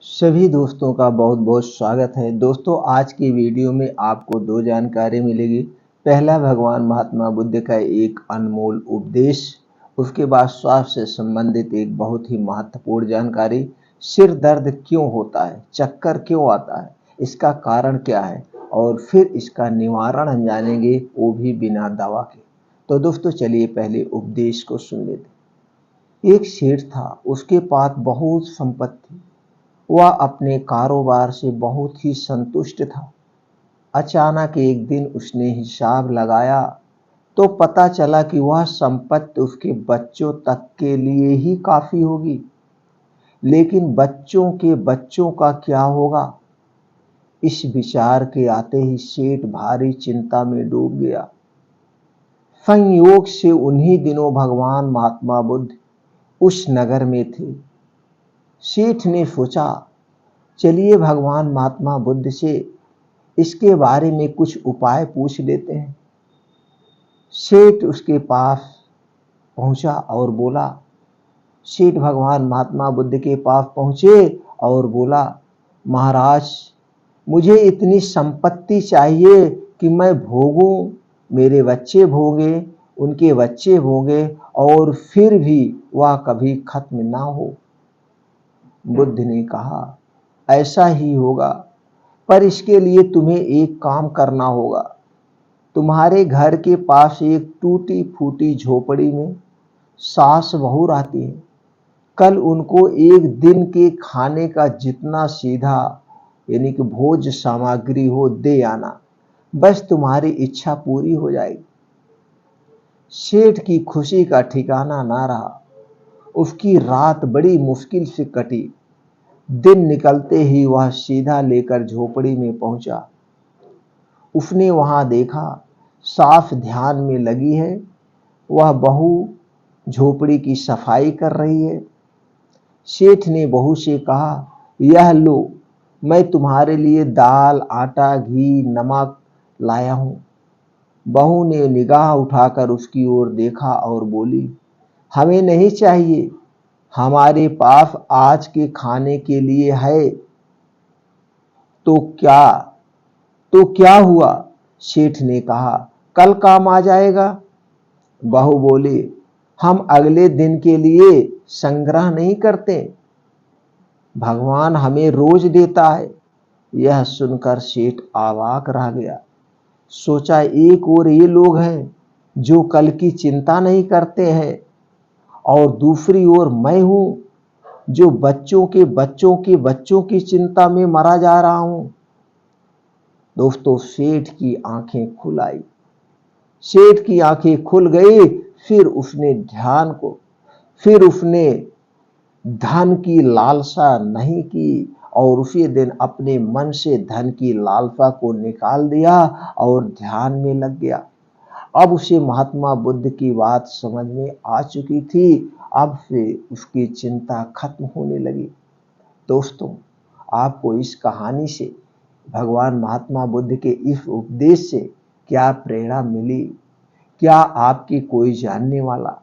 सभी दोस्तों का बहुत बहुत स्वागत है। दोस्तों, आज की वीडियो में आपको दो जानकारी मिलेगी। पहला, भगवान महात्मा बुद्ध का एक अनमोल उपदेश। उसके बाद स्वास्थ्य से संबंधित एक बहुत ही महत्वपूर्ण जानकारी। सिर दर्द क्यों होता है, चक्कर क्यों आता है, इसका कारण क्या है, और फिर इसका निवारण हम जानेंगे, वो भी बिना दवा के। तो दोस्तों, चलिए पहले उपदेश को सुन लेते हैं। एक सेठ था, उसके पास बहुत संपत्ति। वह अपने कारोबार से बहुत ही संतुष्ट था। अचानक एक दिन उसने हिसाब लगाया तो पता चला कि वह संपत्ति उसके बच्चों तक के लिए ही काफी होगी, लेकिन बच्चों के बच्चों का क्या होगा। इस विचार के आते ही सेठ भारी चिंता में डूब गया। संयोग से उन्हीं दिनों भगवान महात्मा बुद्ध उस नगर में थे। सेठ ने सोचा, चलिए भगवान महात्मा बुद्ध से इसके बारे में कुछ उपाय पूछ लेते हैं। सेठ उसके पास पहुंचा और बोला, सेठ भगवान महात्मा बुद्ध के पास पहुंचे और बोला, महाराज, मुझे इतनी संपत्ति चाहिए कि मैं भोगूं, मेरे बच्चे भोगे, उनके बच्चे भोगे, और फिर भी वह कभी खत्म ना हो। बुद्ध ने कहा, ऐसा ही होगा, पर इसके लिए तुम्हें एक काम करना होगा। तुम्हारे घर के पास एक टूटी फूटी झोपड़ी में सास बहू रहती है। कल उनको एक दिन के खाने का जितना सीधा यानी कि भोज सामग्री हो दे आना, बस तुम्हारी इच्छा पूरी हो जाएगी। सेठ की खुशी का ठिकाना ना रहा। उसकी रात बड़ी मुश्किल से कटी। दिन निकलते ही वह सीधा लेकर झोपड़ी में पहुंचा। उसने वहां देखा, सास ध्यान में लगी है। वह बहू झोपड़ी की सफाई कर रही है। सेठ ने बहू से कहा, यह लो, मैं तुम्हारे लिए दाल, आटा, घी, नमक लाया हूं। बहू ने निगाह उठाकर उसकी ओर देखा और बोली, हमें नहीं चाहिए, हमारे पास आज के खाने के लिए है। तो क्या हुआ? सेठ ने कहा, कल काम आ जाएगा। बहू बोली, हम अगले दिन के लिए संग्रह नहीं करते, भगवान हमें रोज देता है। यह सुनकर सेठ अवाक रह गया। सोचा, एक और ये लोग हैं जो कल की चिंता नहीं करते हैं, और दूसरी ओर मैं हूं जो बच्चों के बच्चों के बच्चों की चिंता में मरा जा रहा हूं। दोस्तों, सेठ की आंखें खुल आई। सेठ की आंखें खुल गई। फिर उसने धन की लालसा नहीं की, और उसी दिन अपने मन से धन की लालसा को निकाल दिया और ध्यान में लग गया। अब उसे महात्मा बुद्ध की बात समझ में आ चुकी थी। अब से उसकी चिंता खत्म होने लगी। दोस्तों, आपको इस कहानी से, भगवान महात्मा बुद्ध के इस उपदेश से क्या प्रेरणा मिली? क्या आपकी कोई जानने वाला,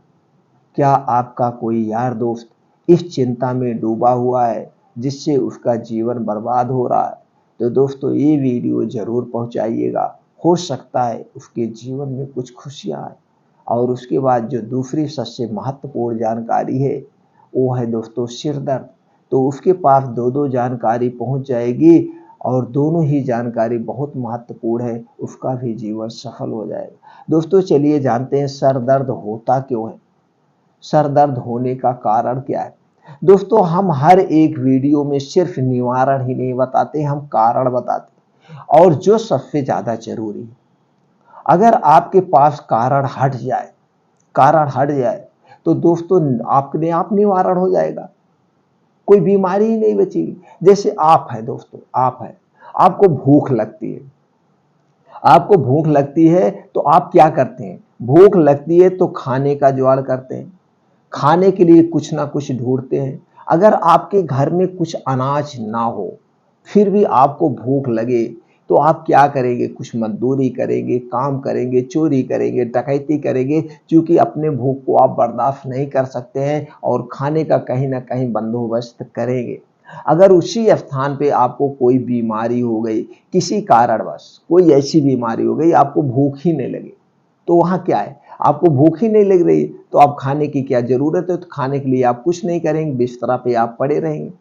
क्या आपका कोई यार दोस्त इस चिंता में डूबा हुआ है जिससे उसका जीवन बर्बाद हो रहा है? तो दोस्तों, ये वीडियो जरूर पहुंचाइएगा। हो सकता है उसके जीवन में कुछ खुशियां आए। और उसके बाद जो दूसरी सबसे महत्वपूर्ण जानकारी है, वो है दोस्तों सिर दर्द। तो उसके पास दो दो जानकारी पहुंच जाएगी, और दोनों ही जानकारी बहुत महत्वपूर्ण है, उसका भी जीवन सफल हो जाएगा। दोस्तों, चलिए जानते हैं सर दर्द होता क्यों है, सर दर्द होने का कारण क्या है। दोस्तों, हम हर एक वीडियो में सिर्फ निवारण ही नहीं बताते, हम कारण बताते हैं, और जो सबसे ज्यादा जरूरी है, अगर आपके पास कारण हट जाए तो दोस्तों अपने आप निवारण हो जाएगा, कोई बीमारी ही नहीं बचेगी। जैसे आप है दोस्तों, आपको भूख लगती है तो आप क्या करते हैं? भूख लगती है तो खाने का जुगाड़ करते हैं, खाने के लिए कुछ ना कुछ ढूंढते हैं। अगर आपके घर में कुछ अनाज ना हो, फिर भी आपको भूख लगे, तो आप क्या करेंगे? कुछ मजदूरी करेंगे, काम करेंगे, चोरी करेंगे, डकैती करेंगे, क्योंकि अपने भूख को आप बर्दाश्त नहीं कर सकते हैं और खाने का कहीं ना कहीं बंदोबस्त करेंगे। अगर उसी स्थान पे आपको कोई बीमारी हो गई, किसी कारणवश कोई ऐसी बीमारी हो गई, आपको भूख ही नहीं लगी, तो वहाँ क्या है, आपको भूख ही नहीं लग रही, तो आप खाने की क्या ज़रूरत है, तो खाने के लिए आप कुछ नहीं करेंगे, बिस्तर पे आप पड़े रहेंगे।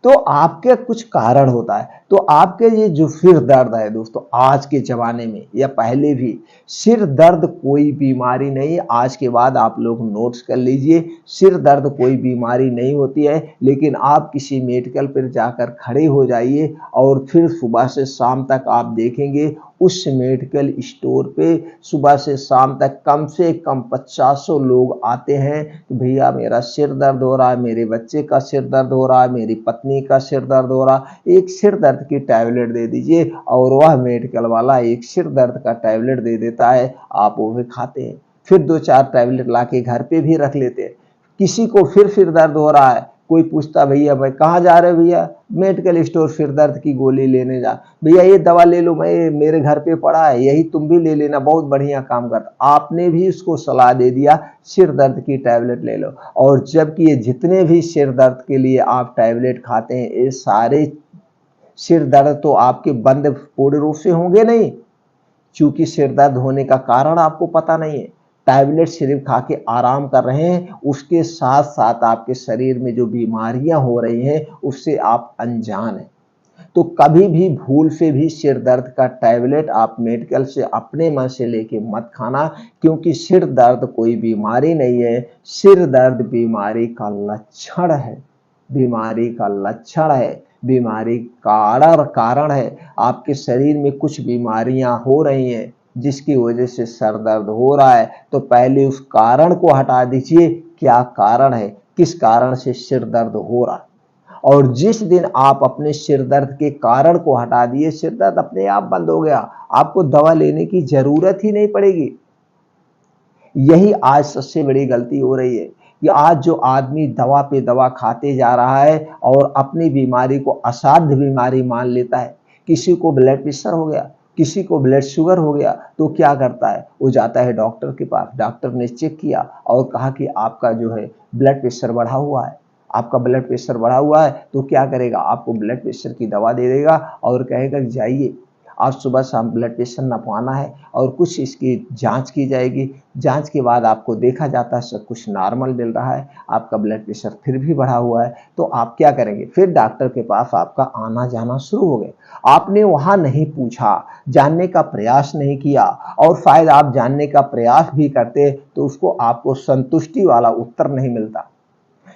तो आपके कुछ कारण होता है। तो आपके ये जो सिर दर्द है दोस्तों, आज के ज़माने में या पहले भी, सिर दर्द कोई बीमारी नहीं है। आज के बाद आप लोग नोट्स कर लीजिए, सिर दर्द कोई बीमारी नहीं होती है, लेकिन आप किसी मेडिकल पर जाकर खड़े हो जाइए और फिर सुबह से शाम तक आप देखेंगे उस मेडिकल स्टोर पे सुबह से शाम तक कम से कम 50 लोग आते हैं कि भैया मेरा सिर दर्द हो रहा है, मेरे बच्चे का सिर दर्द हो रहा है, मेरी पत्नी का सिर दर्द हो रहा है, एक सिर दर्द की टैबलेट दे दीजिए। और वह मेडिकल वाला एक सिर दर्द का टैबलेट दे देता है, आप वो भी खाते हैं, फिर 2-4 टैबलेट ला के घर पे भी रख लेते हैं। किसी को फिर सिर दर्द हो रहा है, कोई पूछता भैया मैं कहाँ जा रहे हो, भैया मेडिकल स्टोर सिर दर्द की गोली लेने जा, भैया ये दवा ले लो, मैं मेरे घर पे पड़ा है, यही तुम भी ले लेना, बहुत बढ़िया काम करता। आपने भी उसको सलाह दे दिया सिर दर्द की टैबलेट ले लो, और जबकि ये जितने भी सिर दर्द के लिए आप टैबलेट खाते हैं, ये सारे सिर दर्द तो आपके बंद पूर्ण रूप से होंगे नहीं, क्योंकि सिर दर्द होने का कारण आपको पता नहीं है। टैबलेट सिर्फ खा के आराम कर रहे हैं, उसके साथ साथ आपके शरीर में जो बीमारियां हो रही हैं उससे आप अनजान हैं। तो कभी भी भूल से भी सिर दर्द का टैबलेट आप मेडिकल से अपने मन से लेके मत खाना, क्योंकि सिर दर्द कोई बीमारी नहीं है, सिर दर्द बीमारी का लक्षण है, बीमारी का लक्षण है, बीमारी कारण है। आपके शरीर में कुछ बीमारियां हो रही हैं जिसकी वजह से सर दर्द हो रहा है, तो पहले उस कारण को हटा दीजिए, क्या कारण है, किस कारण से सिर दर्द हो रहा है। और जिस दिन आप अपने सिर दर्द के कारण को हटा दिए, सिर दर्द अपने आप बंद हो गया, आपको दवा लेने की जरूरत ही नहीं पड़ेगी। यही आज सबसे बड़ी गलती हो रही है कि आज जो आदमी दवा पे दवा खाते जा रहा है और अपनी बीमारी को असाध्य बीमारी मान लेता है। किसी को ब्लड प्रेशर हो गया, किसी को ब्लड शुगर हो गया, तो क्या करता है, वो जाता है डॉक्टर के पास, डॉक्टर ने चेक किया और कहा कि आपका जो है ब्लड प्रेशर बढ़ा हुआ है, आपका ब्लड प्रेशर बढ़ा हुआ है। तो क्या करेगा, आपको ब्लड प्रेशर की दवा दे देगा और कहेगा कि जाइए आज सुबह शाम ब्लड प्रेशर नपवाना है और कुछ इसकी जांच की जाएगी। जांच के बाद आपको देखा जाता है सब कुछ नॉर्मल मिल रहा है, आपका ब्लड प्रेशर फिर भी बढ़ा हुआ है, तो आप क्या करेंगे, फिर डॉक्टर के पास आपका आना जाना शुरू हो गया। आपने वहां नहीं पूछा, जानने का प्रयास नहीं किया, और शायद आप जानने का प्रयास भी करते तो उसको आपको संतुष्टि वाला उत्तर नहीं मिलता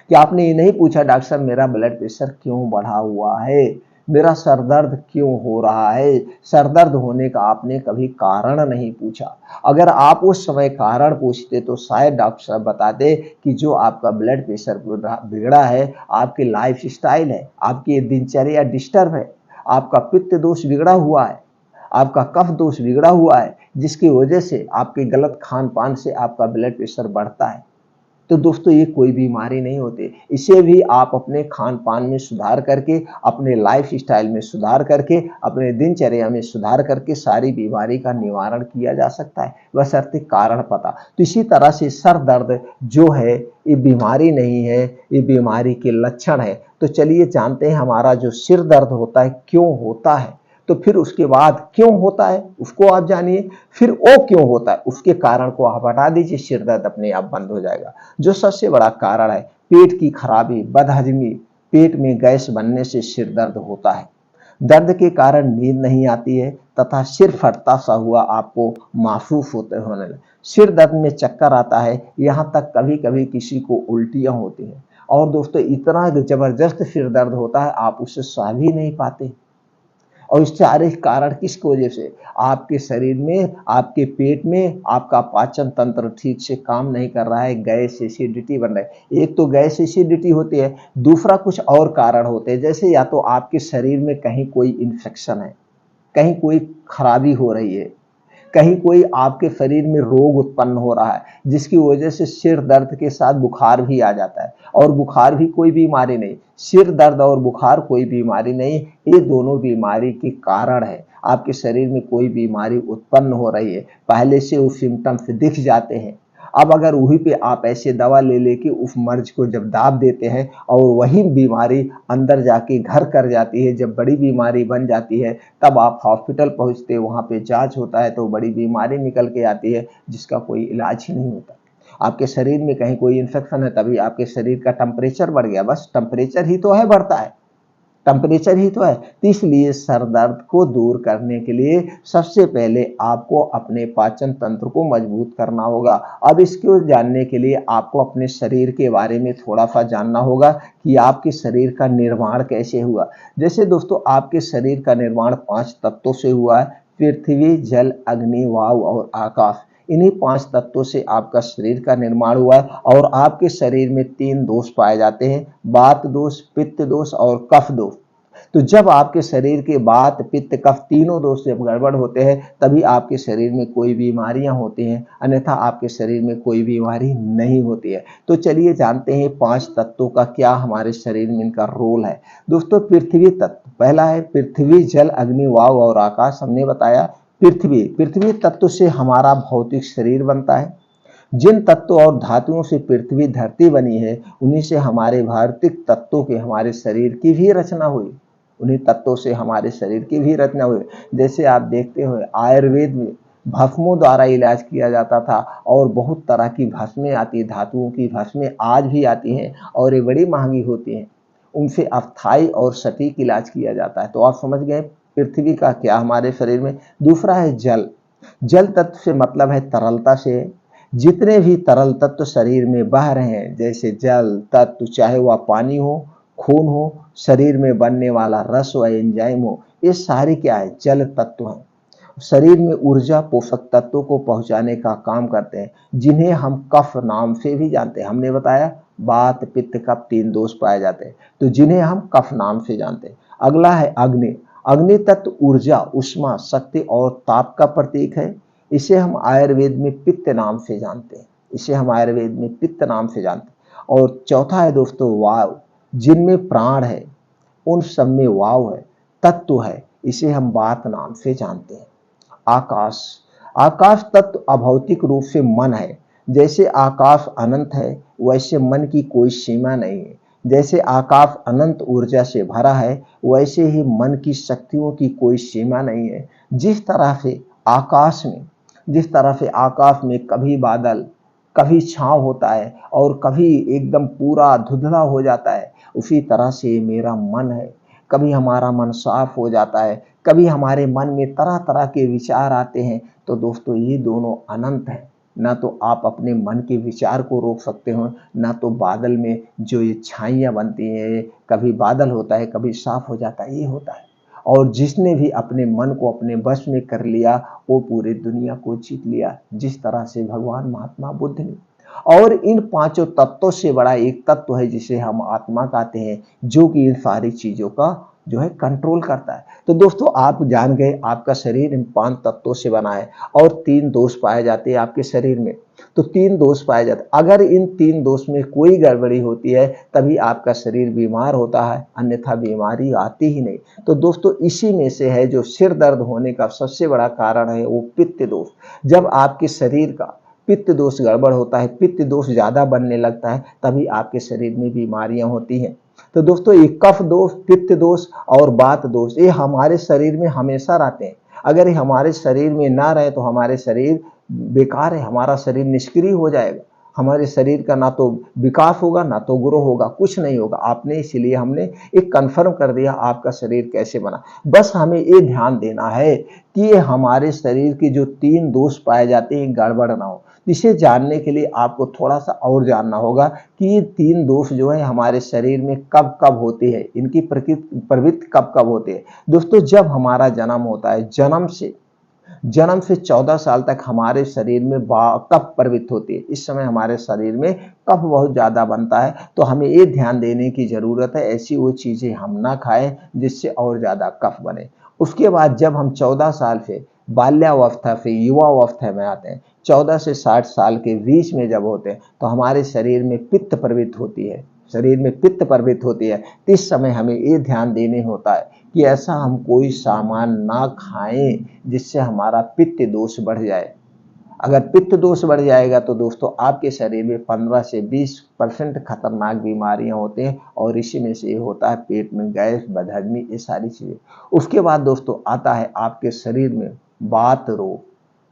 कि आपने ये नहीं पूछा डॉक्टर साहब मेरा ब्लड प्रेशर क्यों बढ़ा हुआ है, मेरा सर दर्द क्यों हो रहा है। सर दर्द होने का आपने कभी कारण नहीं पूछा। अगर आप उस समय कारण पूछते तो शायद डॉक्टर साहब बताते कि जो आपका ब्लड प्रेशर बिगड़ा है, आपकी लाइफ स्टाइल है, आपकी दिनचर्या डिस्टर्ब है, आपका पित्त दोष बिगड़ा हुआ है, आपका कफ दोष बिगड़ा हुआ है, जिसकी वजह से आपके गलत खान पान से आपका ब्लड प्रेशर बढ़ता है। तो दोस्तों ये कोई बीमारी नहीं होती, इसे भी आप अपने खान पान में सुधार करके, अपने लाइफ स्टाइल में सुधार करके, अपने दिनचर्या में सुधार करके सारी बीमारी का निवारण किया जा सकता है, बशर्ते कारण पता। तो इसी तरह से सर दर्द जो है ये बीमारी नहीं है, ये बीमारी के लक्षण है। तो चलिए जानते हैं हमारा जो सिर दर्द होता है क्यों होता है, तो फिर उसके बाद क्यों होता है उसको आप जानिए, फिर वो क्यों होता है उसके कारण को आप हटा दीजिए, सिर दर्द अपने आप बंद हो जाएगा। जो सबसे बड़ा कारण है पेट की खराबी, बदहजमी, पेट में गैस बनने से सिर दर्द होता है। दर्द के कारण नींद नहीं आती है तथा सिर फटता सा हुआ आपको महसूस होने लगे। सिर दर्द में चक्कर आता है, यहाँ तक कभी कभी किसी को उल्टियां होती हैं। और दोस्तों इतना जबरदस्त सिर दर्द होता है आप उससे सह भी नहीं पाते। और इस सारे कारण किसकी वजह से, आपके शरीर में, आपके पेट में आपका पाचन तंत्र ठीक से काम नहीं कर रहा है, गैस एसिडिटी बन रहा है। एक तो गैस एसिडिटी होती है, दूसरा कुछ और कारण होते हैं, जैसे या तो आपके शरीर में कहीं कोई इन्फेक्शन है, कहीं कोई खराबी हो रही है, कहीं कोई आपके शरीर में रोग उत्पन्न हो रहा है, जिसकी वजह से सिर दर्द के साथ बुखार भी आ जाता है। और बुखार भी कोई बीमारी नहीं, सिर दर्द और बुखार कोई बीमारी नहीं, ये दोनों बीमारी के कारण है। आपके शरीर में कोई बीमारी उत्पन्न हो रही है, पहले से वो सिम्टम्स दिख जाते हैं, अब अगर वहीं पे आप ऐसे दवा ले लेके उस मर्ज को जब दाब देते हैं और वही बीमारी अंदर जाके घर कर जाती है, जब बड़ी बीमारी बन जाती है, तब आप हॉस्पिटल पहुंचते, वहां पे जांच होता है तो बड़ी बीमारी निकल के आती है जिसका कोई इलाज ही नहीं होता। आपके शरीर में कहीं कोई इन्फेक्शन है, तभी आपके शरीर का टेम्परेचर बढ़ गया, बस टेम्परेचर ही तो है बढ़ता है, टेम्परेचर ही तो है। तो इसलिए सर दर्द को दूर करने के लिए सबसे पहले आपको अपने पाचन तंत्र को मजबूत करना होगा। अब इसको जानने के लिए आपको अपने शरीर के बारे में थोड़ा सा जानना होगा कि आपके शरीर का निर्माण कैसे हुआ। जैसे दोस्तों, आपके शरीर का निर्माण 5 तत्वों से हुआ है: पृथ्वी, जल, अग्नि, वायु और आकाश। इन्हीं 5 तत्वों से आपका शरीर का निर्माण हुआ है और आपके शरीर में 3 दोष पाए जाते हैं: वात दोष, पित्त दोष और कफ दोष। तो जब आपके शरीर के वात, पित्त, कफ तीनों दोष जब गड़बड़ होते हैं, तभी आपके शरीर में कोई बीमारियां होती हैं, अन्यथा आपके शरीर में कोई बीमारी नहीं होती है। तो चलिए जानते हैं 5 तत्वों का क्या हमारे शरीर में इनका रोल है। दोस्तों, पृथ्वी तत्व पहला है। पृथ्वी, जल, अग्नि, वायु और आकाश हमने बताया। पृथ्वी तत्व से हमारा भौतिक शरीर बनता है। जिन तत्वों और धातुओं से पृथ्वी धरती बनी है, उन्हीं से हमारे भौतिक तत्वों के हमारे शरीर की भी रचना हुई। उन्हीं तत्वों से हमारे शरीर की भी रचना हुई। जैसे आप देखते हो, आयुर्वेद में भस्मों द्वारा इलाज किया जाता था और बहुत तरह की भस्में आती है, धातुओं की भस्में आज भी आती हैं और ये बड़ी महंगी होती हैं। उनसे अस्थाई और सटीक इलाज किया जाता है। तो आप समझ गए पृथ्वी का क्या हमारे शरीर में। दूसरा है जल। जल तत्व से मतलब है तरलता से। जितने भी तरल तत्व शरीर में बह रहे हैं, जैसे जल तत्व, चाहे वह पानी हो, खून हो, शरीर में बनने वाला रस व एंजाइम हो, ये सारे क्या है, जल तत्व हैं। शरीर में ऊर्जा, पोषक तत्वों को पहुंचाने का काम करते हैं, जिन्हें हम कफ नाम से भी जानते हैं। हमने बताया वात, पित्त, कफ 3 दोष पाए जाते हैं, तो जिन्हें हम कफ नाम से जानते हैं। अगला है अग्नि। अग्नि तत्व ऊर्जा, उष्मा, शक्ति और ताप का प्रतीक है। इसे हम आयुर्वेद में पित्त नाम से जानते हैं। इसे हम आयुर्वेद में पित्त नाम से जानते हैं। और चौथा है दोस्तों वायु। जिनमें प्राण है, उन सब में वायु है, तत्व है, इसे हम वात नाम से जानते हैं। आकाश। आकाश तत्व अभौतिक रूप से मन है। जैसे आकाश अनंत है, वैसे मन की कोई सीमा नहीं है। जैसे आकाश अनंत ऊर्जा से भरा है, वैसे ही मन की शक्तियों की कोई सीमा नहीं है। जिस तरह से आकाश में कभी बादल, कभी छांव होता है और कभी एकदम पूरा धुंधला हो जाता है, उसी तरह से मेरा मन है। कभी हमारा मन साफ हो जाता है, कभी हमारे मन में तरह तरह के विचार आते हैं। तो दोस्तों, ये दोनों अनंत हैं। ना तो आप अपने मन के विचार को रोक सकते हो, ना तो बादल में जो ये छाइयाँ बनती हैं, कभी बादल होता है, कभी साफ हो जाता है, ये होता है। और जिसने भी अपने मन को अपने वश में कर लिया, वो पूरी दुनिया को जीत लिया, जिस तरह से भगवान महात्मा बुद्ध ने। और इन 5 तत्वों से बड़ा एक तत्व है जिसे हम आत्मा कहते हैं, जो कि इन सारी चीजों का जो है कंट्रोल करता है। तो दोस्तों, आप जान गए आपका शरीर इन 5 तत्वों से बना है और 3 दोष पाए जाते हैं आपके शरीर में। तो 3 दोष पाए जाते हैं। अगर इन 3 दोष में कोई गड़बड़ी होती है, तभी आपका शरीर बीमार होता है, अन्यथा बीमारी आती ही नहीं। तो दोस्तों, इसी में से है जो सिर दर्द होने का सबसे बड़ा कारण है, वो पित्त दोष। जब आपके शरीर का पित्त दोष गड़बड़ होता है, पित्त दोष ज्यादा बनने लगता है, तभी आपके शरीर में बीमारियां होती हैं। तो दोस्तों, ये कफ दोष, पित्त दोष और वात दोष, ये हमारे शरीर में हमेशा रहते हैं। अगर ये हमारे शरीर में ना रहे तो हमारे शरीर बेकार है, हमारा शरीर निष्क्रिय हो जाएगा। हमारे शरीर का ना तो विकास होगा, ना तो ग्रो होगा, कुछ नहीं होगा। आपने इसीलिए हमने एक कंफर्म कर दिया आपका शरीर कैसे बना। बस हमें ये ध्यान देना है कि ये हमारे शरीर के जो 3 दोष पाए जाते हैं, गड़बड़ ना हो। इसे जानने के लिए आपको थोड़ा सा और जानना होगा कि ये 3 दोष जो है हमारे शरीर में कब कब होते हैं, इनकी प्रवृत्ति कब कब होती है। दोस्तों, जब हमारा जन्म होता है, जन्म से 14 साल तक हमारे शरीर में कफ प्रवृत्त होती है। इस समय हमारे शरीर में कफ बहुत ज्यादा बनता है, तो हमें ये ध्यान देने की जरूरत है ऐसी वो चीजें हम ना खाएं जिससे और ज्यादा कफ बने। उसके बाद जब हम 14 साल से बाल्यावस्था से युवावस्था में आते हैं, 14 से 60 साल के बीच में जब होते हैं, तो हमारे शरीर में पित्त प्रवृत्त होती है। इस समय हमें ये ध्यान देने होता है कि ऐसा हम कोई सामान ना खाएं जिससे हमारा पित्त दोष बढ़ जाए। अगर पित्त दोष बढ़ जाएगा तो दोस्तों आपके शरीर में 15 से 20% खतरनाक बीमारियां होते हैं और इसी में से ये होता है पेट में गैस, बदहजमी, ये सारी चीजें। उसके बाद दोस्तों आता है आपके शरीर में वात रोग,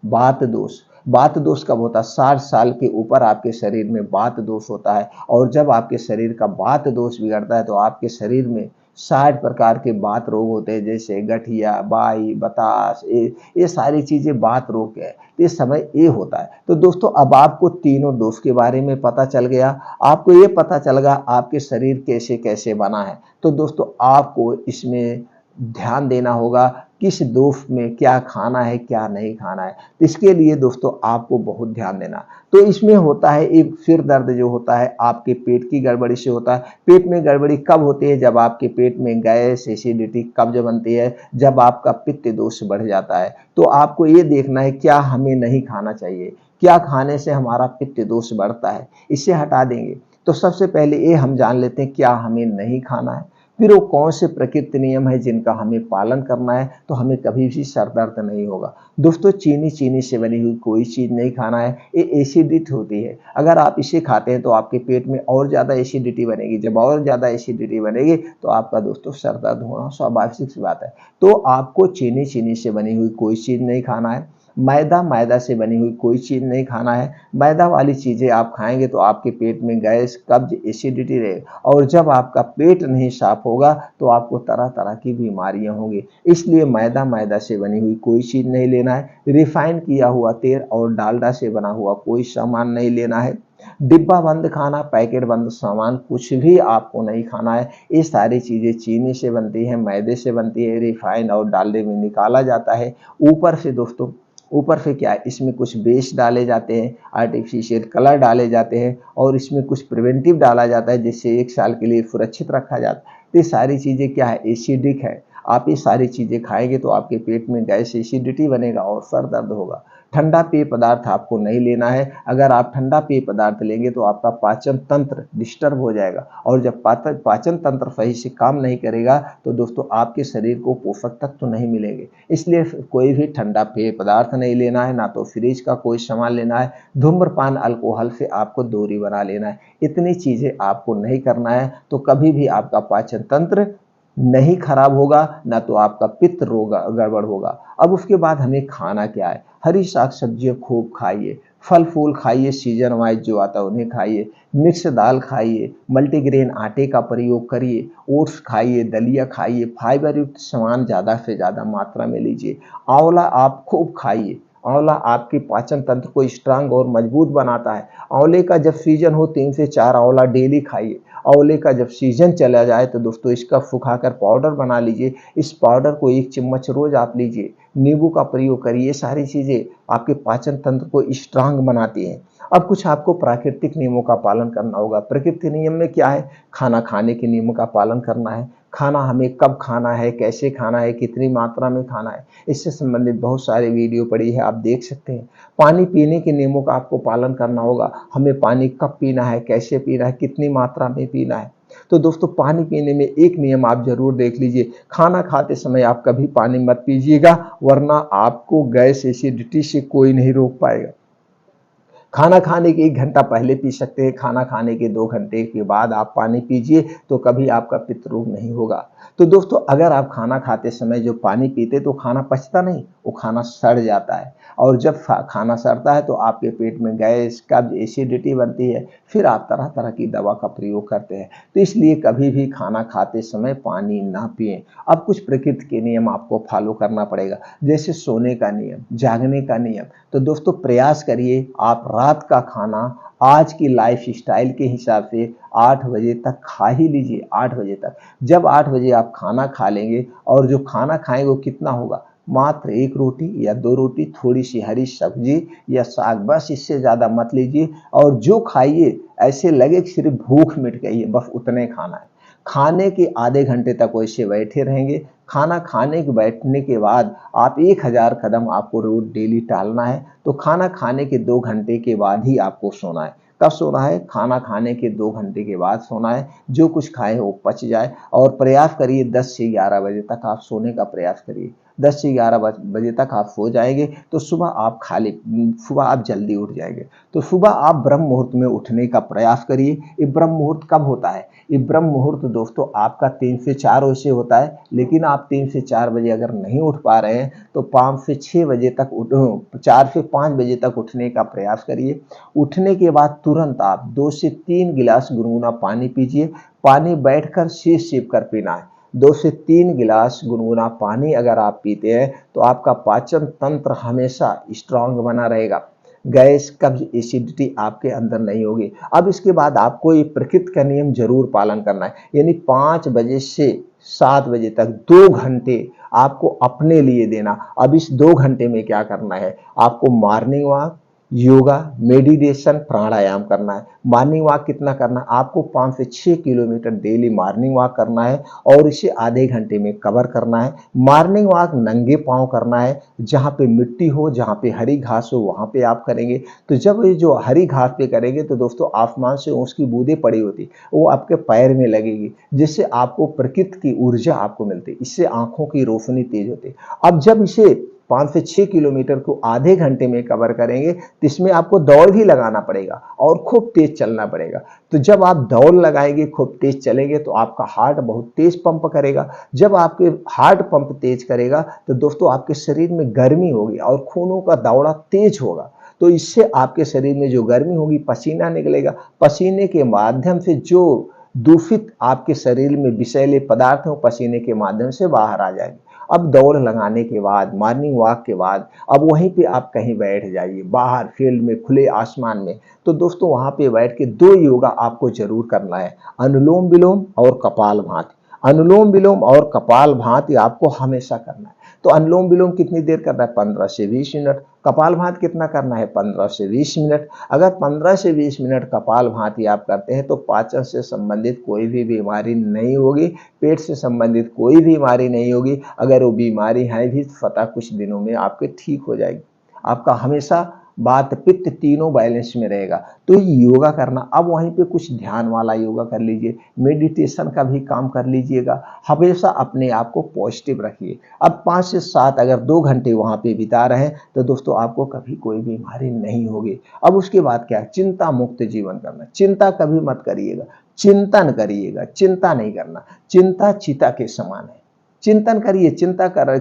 वात दोष। वात दोष कब होता है? 60 साल के ऊपर आपके शरीर में वात दोष होता है और जब आपके शरीर का वात दोष बिगड़ता है तो आपके शरीर में 60 प्रकार के वात रोग होते हैं, जैसे गठिया, बाई, बतास, ये सारी चीजें वात रोग है। तो इस समय ये होता है। तो दोस्तों अब आपको तीनों दोष के बारे में पता चल गया, आपको ये पता चल गया आपके शरीर कैसे कैसे बना है। तो दोस्तों आपको इसमें ध्यान देना होगा किस दोष में क्या खाना है क्या नहीं खाना है। तो इसके लिए दोस्तों आपको बहुत ध्यान देना। तो इसमें होता है एक सिर दर्द जो होता है आपके पेट की गड़बड़ी से होता है। पेट में गड़बड़ी कब होती है? जब आपके पेट में गैस, एसिडिटी कब्ज बनती है, जब आपका पित्त दोष बढ़ जाता है। तो आपको ये देखना है क्या हमें नहीं खाना चाहिए, क्या खाने से हमारा पित्त दोष बढ़ता है, इसे हटा देंगे। तो सबसे पहले ये हम जान लेते हैं क्या हमें नहीं खाना है, फिर वो कौन से प्रकृति नियम है जिनका हमें पालन करना है, तो हमें कभी भी सर दर्द नहीं होगा। दोस्तों चीनी से बनी हुई कोई चीज नहीं खाना है, ये एसिडिटी होती है। अगर आप इसे खाते हैं तो आपके पेट में और ज्यादा एसिडिटी बनेगी, जब और ज्यादा एसिडिटी बनेगी तो आपका दोस्तों सर दर्द होना स्वाभाविक सी बात है। तो आपको चीनी से बनी हुई कोई चीज नहीं खाना है, मैदा से बनी हुई कोई चीज नहीं खाना है। मैदा वाली चीजें आप खाएंगे तो आपके पेट में गैस, कब्ज, एसिडिटी रहेगा और जब आपका पेट नहीं साफ होगा तो आपको तरह तरह की बीमारियां होंगी। इसलिए मैदा से बनी हुई कोई चीज नहीं लेना है। रिफाइन किया हुआ तेल और डालडा से बना हुआ कोई सामान नहीं लेना है। डिब्बा बंद खाना, पैकेट बंद सामान कुछ भी आपको नहीं खाना है। ये सारी चीजें चीनी से बनती है, मैदे से बनती है, रिफाइन और डालडे में निकाला जाता है। ऊपर से दोस्तों, ऊपर से क्या है, इसमें कुछ बेस डाले जाते हैं, आर्टिफिशियल कलर डाले जाते हैं और इसमें कुछ प्रिवेंटिव डाला जाता है जिससे 1 साल के लिए सुरक्षित रखा जाता है। तो ये सारी चीजें क्या है, एसिडिक है। आप ये सारी चीजें खाएंगे तो आपके पेट में गैस, एसिडिटी बनेगा और सर दर्द होगा। ठंडा पेय पदार्थ आपको नहीं लेना है। अगर आप ठंडा पेय पदार्थ लेंगे तो आपका पाचन तंत्र डिस्टर्ब हो जाएगा और जब पाचन तंत्र सही से काम नहीं करेगा तो दोस्तों आपके शरीर को पोषक तत्व तो नहीं मिलेंगे। इसलिए कोई भी ठंडा पेय पदार्थ नहीं लेना है, ना तो फ्रिज का कोई सामान लेना है। धूम्रपान, अल्कोहल से आपको दूरी बना लेना है। इतनी चीजें आपको नहीं करना है तो कभी भी आपका पाचन तंत्र नहीं खराब होगा, ना तो आपका पित्त रोग गड़बड़ होगा। अब उसके बाद हमें खाना क्या है, हरी साग सब्जियां खूब खाइए, फल फूल खाइए, सीजन वाइज जो आता है उन्हें खाइए, मिक्स दाल खाइए, मल्टीग्रेन आटे का प्रयोग करिए, ओट्स खाइए, दलिया खाइए, फाइबर युक्त सामान ज़्यादा से ज़्यादा मात्रा में लीजिए। आंवला आप खूब खाइए, आंवला आपके पाचन तंत्र को स्ट्रांग और मजबूत बनाता है। आंवले का जब सीजन हो 3 से 4 आंवला डेली खाइए। आंवले का जब सीजन चला जाए तो दोस्तों इसका सुखाकर पाउडर बना लीजिए। इस पाउडर को 1 चम्मच रोज आप लीजिए। नींबू का प्रयोग करिए। ये सारी चीजें आपके पाचन तंत्र को स्ट्रांग बनाती हैं। अब कुछ आपको प्राकृतिक नियमों का पालन करना होगा। प्रकृति नियम में क्या है, खाना खाने के नियमों का पालन करना है। खाना हमें कब खाना है, कैसे खाना है, कितनी मात्रा में खाना है, इससे संबंधित बहुत सारे वीडियो पड़ी है, आप देख सकते हैं। पानी पीने के नियमों का आपको पालन करना होगा। हमें पानी कब पीना है, कैसे पीना है, कितनी मात्रा में पीना है। तो दोस्तों पानी पीने में एक नियम आप जरूर देख लीजिए, खाना खाते समय आप कभी पानी मत पीजिएगा, वरना आपको गैस, एसिडिटी से कोई नहीं रोक पाएगा। खाना खाने के 1 घंटा पहले पी सकते हैं, खाना खाने के 2 घंटे के बाद आप पानी पीजिए तो कभी आपका पित्त रोग नहीं होगा। तो दोस्तों अगर आप खाना खाते समय जो पानी पीते तो खाना पचता नहीं, वो खाना सड़ जाता है और जब खाना सड़ता है तो आपके पेट में गैस, कब्ज, एसिडिटी बनती है, फिर आप तरह तरह की दवा का प्रयोग करते हैं। तो इसलिए कभी भी खाना खाते समय पानी ना पिएं। अब कुछ प्रकृति के नियम आपको फॉलो करना पड़ेगा, जैसे सोने का नियम, जागने का नियम। तो दोस्तों प्रयास करिए आप रात का खाना आज की लाइफ स्टाइल के हिसाब से 8 बजे तक खा ही लीजिए। 8 बजे तक, जब 8 बजे आप खाना खा लेंगे और जो खाना खाएंगे वो कितना होगा, मात्र 1 रोटी या 2 रोटी, थोड़ी सी हरी सब्जी या साग, बस इससे ज्यादा मत लीजिए। और जो खाइए ऐसे लगे कि सिर्फ भूख मिट गई है, बस उतने खाना है। खाने के आधे घंटे तक वैसे बैठे रहेंगे। खाना खाने के बैठने के बाद आप 1000 कदम आपको रोज डेली टालना है। तो खाना खाने के 2 घंटे के बाद ही आपको सोना है। कब सोना है, खाना खाने के 2 घंटे के बाद सोना है। जो कुछ खाए वो पच जाए और प्रयास करिए 10 से 11 बजे तक आप सोने का प्रयास करिए। 10 से 11 बजे तक आप सो जाएंगे तो सुबह आप जल्दी उठ जाएंगे। तो सुबह आप ब्रह्म मुहूर्त में उठने का प्रयास करिए। ये ब्रह्म मुहूर्त कब होता है? ये ब्रह्म मुहूर्त दोस्तों आपका 3 से 4 बजे से होता है, लेकिन आप 3 से 4 बजे अगर नहीं उठ पा रहे हैं तो 5 से 6 बजे तक 4 से 5 बजे तक उठने का प्रयास करिए। उठने के बाद तुरंत आप 2 से 3 गिलास गुनगुना पानी पीजिए। पानी बैठकर सिप कर पीना है। 2 से 3 गिलास गुनगुना पानी अगर आप पीते हैं तो आपका पाचन तंत्र हमेशा स्ट्रांग बना रहेगा। गैस, कब्ज, एसिडिटी आपके अंदर नहीं होगी। अब इसके बाद आपको ये प्रकृति का नियम जरूर पालन करना है, यानी 5 बजे से 7 बजे तक 2 घंटे आपको अपने लिए देना। अब इस 2 घंटे में क्या करना है? आपको मॉर्निंग वॉक, योगा, मेडिटेशन, प्राणायाम करना है। मॉर्निंग वॉक कितना करना है? आपको 5 से 6 किलोमीटर डेली मॉर्निंग वॉक करना है और इसे आधे घंटे में कवर करना है। मॉर्निंग वॉक नंगे पांव करना है, जहाँ पे मिट्टी हो, जहाँ पे हरी घास हो वहाँ पे आप करेंगे। तो जब ये जो हरी घास पे करेंगे तो दोस्तों आसमान से उसकी बूंदें पड़ी होती, वो आपके पैर में लगेगी, जिससे आपको प्रकृति की ऊर्जा आपको मिलती, इससे आंखों की रोशनी तेज होती। अब जब इसे 5 से 6 किलोमीटर को आधे घंटे में कवर करेंगे तो इसमें आपको दौड़ भी लगाना पड़ेगा और खूब तेज चलना पड़ेगा। तो जब आप दौड़ लगाएंगे, खूब तेज चलेंगे तो आपका हार्ट बहुत तेज पंप करेगा। जब आपके हार्ट पंप तेज करेगा तो दोस्तों आपके शरीर में गर्मी होगी और खूनों का दौड़ा तेज होगा। तो इससे आपके शरीर में जो गर्मी होगी, पसीना निकलेगा। पसीने के माध्यम से जो दूषित आपके शरीर में विषैले पदार्थ हो, पसीने के माध्यम से बाहर आ जाएंगे। अब दौड़ लगाने के बाद, मॉर्निंग वॉक के बाद, अब वहीं पे आप कहीं बैठ जाइए, बाहर फील्ड में, खुले आसमान में। तो दोस्तों वहां पे बैठ के 2 योगा आपको जरूर करना है, अनुलोम विलोम और कपालभाति। अनुलोम विलोम और कपालभाति आपको हमेशा करना है। तो अनुलोम विलोम कितनी देर करना है? 15 से 20 मिनट। कपालभाति कितना करना है? 15 से 20 मिनट। अगर 15 से 20 मिनट कपालभाति आप करते हैं तो पाचन से संबंधित कोई भी बीमारी नहीं होगी, पेट से संबंधित कोई बीमारी नहीं होगी। अगर वो बीमारी है भी तो पता कुछ दिनों में आपके ठीक हो जाएगी। आपका हमेशा वात पित्त तीनों बैलेंस में रहेगा। तो योगा करना, अब वहीं पे कुछ ध्यान वाला योगा कर लीजिए, मेडिटेशन का भी काम कर लीजिएगा। हमेशा अपने आप को पॉजिटिव रखिए। अब 5 से 7 अगर 2 घंटे वहां पे बिता रहे हैं तो दोस्तों आपको कभी कोई बीमारी नहीं होगी। अब उसके बाद क्या? चिंता मुक्त जीवन करना। चिंता कभी मत करिएगा, चिंतन करिएगा। चिंता नहीं करना। चिंता चीता के समान है। चिंतन करिए। चिंता करने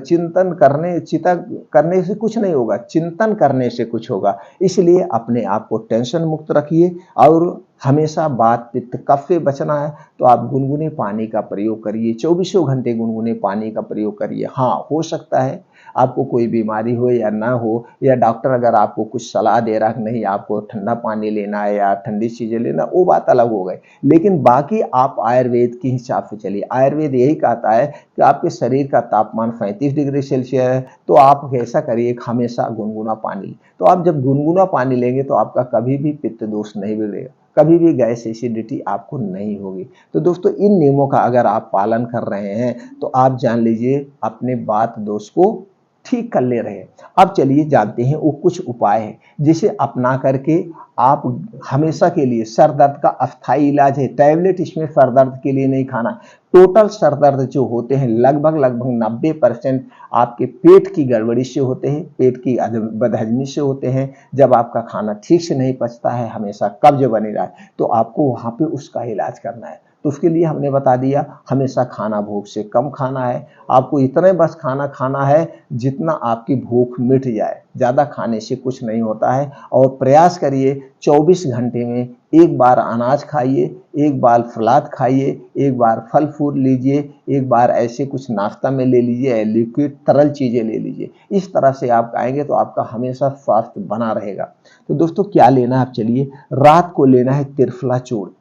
से कुछ नहीं होगा, चिंतन करने से कुछ होगा। इसलिए अपने आप को टेंशन मुक्त रखिए और हमेशा वात पित्त कफ से बचना है तो आप गुनगुने पानी का प्रयोग करिए। 24 घंटे गुनगुने पानी का प्रयोग करिए। हाँ, हो सकता है आपको कोई बीमारी हो या ना हो, या डॉक्टर अगर आपको कुछ सलाह दे रहा है नहीं आपको ठंडा पानी लेना है या ठंडी चीजें लेना, वो बात अलग हो गई। लेकिन बाकी आप आयुर्वेद के हिसाब से चलिए। आयुर्वेद यही कहता है कि आपके शरीर का तापमान 35 डिग्री सेल्सियस है तो आप ऐसा करिए, हमेशा गुनगुना पानी। तो आप जब गुनगुना पानी लेंगे तो आपका कभी भी पित्त दोष नहीं बिगड़ेगा, कभी भी गैस एसिडिटी आपको नहीं होगी। तो दोस्तों इन नियमों का अगर आप पालन कर रहे हैं तो आप जान लीजिए अपने वात दोष को ठीक कर ले रहे हैं। अब चलिए जानते हैं वो कुछ उपाय है जिसे अपना करके आप हमेशा के लिए, सर दर्द का अस्थाई इलाज है। टैबलेट इसमें सर दर्द के लिए नहीं खाना। टोटल सर दर्द जो होते हैं लगभग 90% आपके पेट की गड़बड़ी से होते हैं, पेट की बदहजमी से होते हैं। जब आपका खाना ठीक से नहीं पचता है, हमेशा कब्ज बने रहा है, तो आपको वहां पे उसका इलाज करना है। तो उसके लिए हमने बता दिया, हमेशा खाना भूख से कम खाना है। आपको इतने बस खाना खाना है जितना आपकी भूख मिट जाए, ज़्यादा खाने से कुछ नहीं होता है। और प्रयास करिए 24 घंटे में एक बार अनाज खाइए, एक बार सलाद खाइए, एक बार फल फूल लीजिए, एक बार ऐसे कुछ नाश्ता में ले लीजिए, लिक्विड तरल चीज़ें ले लीजिए। इस तरह से आप खाएंगे तो आपका हमेशा स्वास्थ्य बना रहेगा। तो दोस्तों क्या लेना है? आप चलिए, रात को लेना है त्रिफला चूर्ण।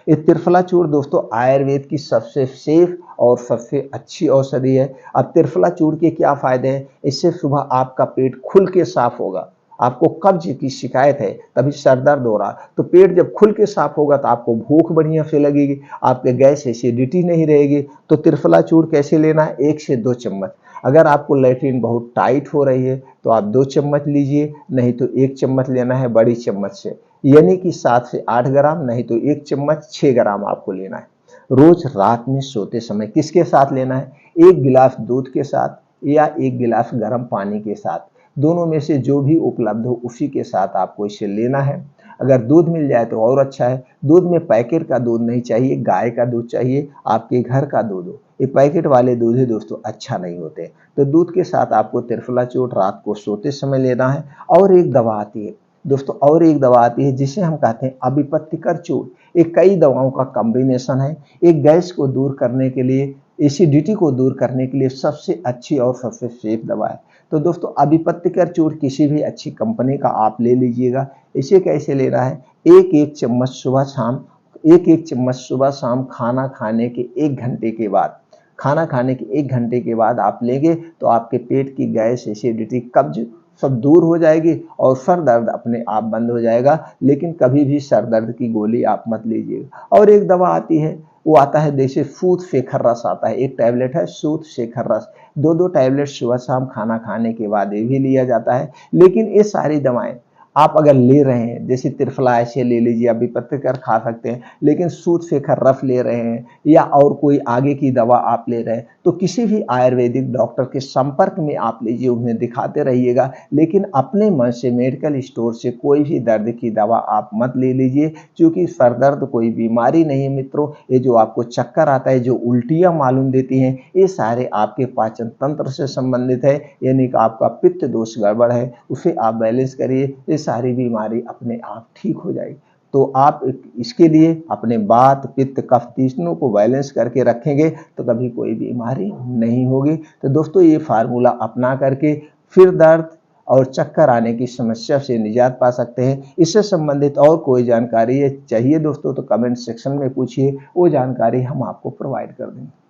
ये त्रिफला चूर्ण दोस्तों आयुर्वेद की सबसे सेफ और सबसे अच्छी औषधि है। अब त्रिफला चूर्ण के क्या फायदे हैं? इससे सुबह आपका पेट खुल के साफ होगा। आपको कब्ज की शिकायत है, तभी सर दर्द हो रहा, तो पेट जब खुल के साफ होगा तो आपको भूख बढ़िया से लगेगी, आपके गैस एसिडिटी नहीं रहेगी। तो त्रिफला चूर्ण कैसे लेना है? 1 से 2 चम्मच। अगर आपको लैट्रिन बहुत टाइट हो रही है तो आप 2 चम्मच लीजिए, नहीं तो 1 चम्मच लेना है बड़ी चम्मच से, यानी कि 7 से 8 ग्राम, नहीं तो 1 चम्मच 6 ग्राम आपको लेना है। रोज रात में सोते समय किसके साथ लेना है? 1 गिलास दूध के साथ, या 1 गिलास गर्म पानी के साथ, दोनों में से जो भी उपलब्ध हो उसी के साथ आपको इसे लेना है। अगर दूध मिल जाए तो और अच्छा है। दूध में पैकेट का दूध नहीं चाहिए, गाय का दूध चाहिए, आपके घर का दूध हो। ये पैकेट वाले दूध ही दोस्तों अच्छा नहीं होते। तो दूध के साथ आपको त्रिफला चूर्ण रात को सोते समय लेना है। और एक दवा आती है दोस्तों, और एक दवा आती है जिसे हम कहते हैं अभिपत्तिकर चूर्ण। ये कई दवाओं का कॉम्बिनेशन है। एक गैस को दूर करने के लिए, एसिडिटी को दूर करने के लिए सबसे अच्छी और सबसे सेफ दवा है। तो दोस्तों अभिपत्तिकर चूर्ण किसी भी अच्छी कंपनी का आप ले लीजिएगा। इसे कैसे लेना है, एक एक चम्मच सुबह शाम, एक एक चम्मच सुबह शाम खाना खाने के 1 घंटे के बाद, खाना खाने के 1 घंटे के बाद आप लेंगे तो आपके पेट की गैस, एसिडिटी, कब्ज सब दूर हो जाएगी और सर दर्द अपने आप बंद हो जाएगा। लेकिन कभी भी सर दर्द की गोली आप मत लीजिएगा। और एक दवा आती है, वो आता है जैसे सूत शेखर रस आता है, एक टैबलेट है सूत शेखर रस। 2-2 टैबलेट सुबह शाम खाना खाने के बाद ये भी लिया जाता है। लेकिन ये सारी दवाएं आप अगर ले रहे हैं, जैसे त्रिफला ऐसे ले लीजिए, अभिपत्तिकर खा सकते हैं, लेकिन सूत शेखर रस ले रहे हैं या और कोई आगे की दवा आप ले रहे हैं, तो किसी भी आयुर्वेदिक डॉक्टर के संपर्क में आप लीजिए, उन्हें दिखाते रहिएगा। लेकिन अपने मन से मेडिकल स्टोर से कोई भी दर्द की दवा आप मत ले लीजिए, क्योंकि सर दर्द कोई बीमारी नहीं है मित्रों। ये जो आपको चक्कर आता है, जो उल्टियाँ मालूम देती हैं, ये सारे आपके पाचन तंत्र से संबंधित है, यानी कि आपका पित्त दोष गड़बड़ है, उसे आप बैलेंस करिए, ये सारी बीमारी अपने आप ठीक हो जाएगी। तो आप इसके लिए अपने वात, पित्त, कफ तीनों को बैलेंस करके रखेंगे तो कभी कोई बीमारी नहीं होगी। तो दोस्तों ये फार्मूला अपना करके फिर दर्द और चक्कर आने की समस्या से निजात पा सकते हैं। इससे संबंधित और कोई जानकारी चाहिए दोस्तों तो कमेंट सेक्शन में पूछिए, वो जानकारी हम आपको प्रोवाइड कर देंगे।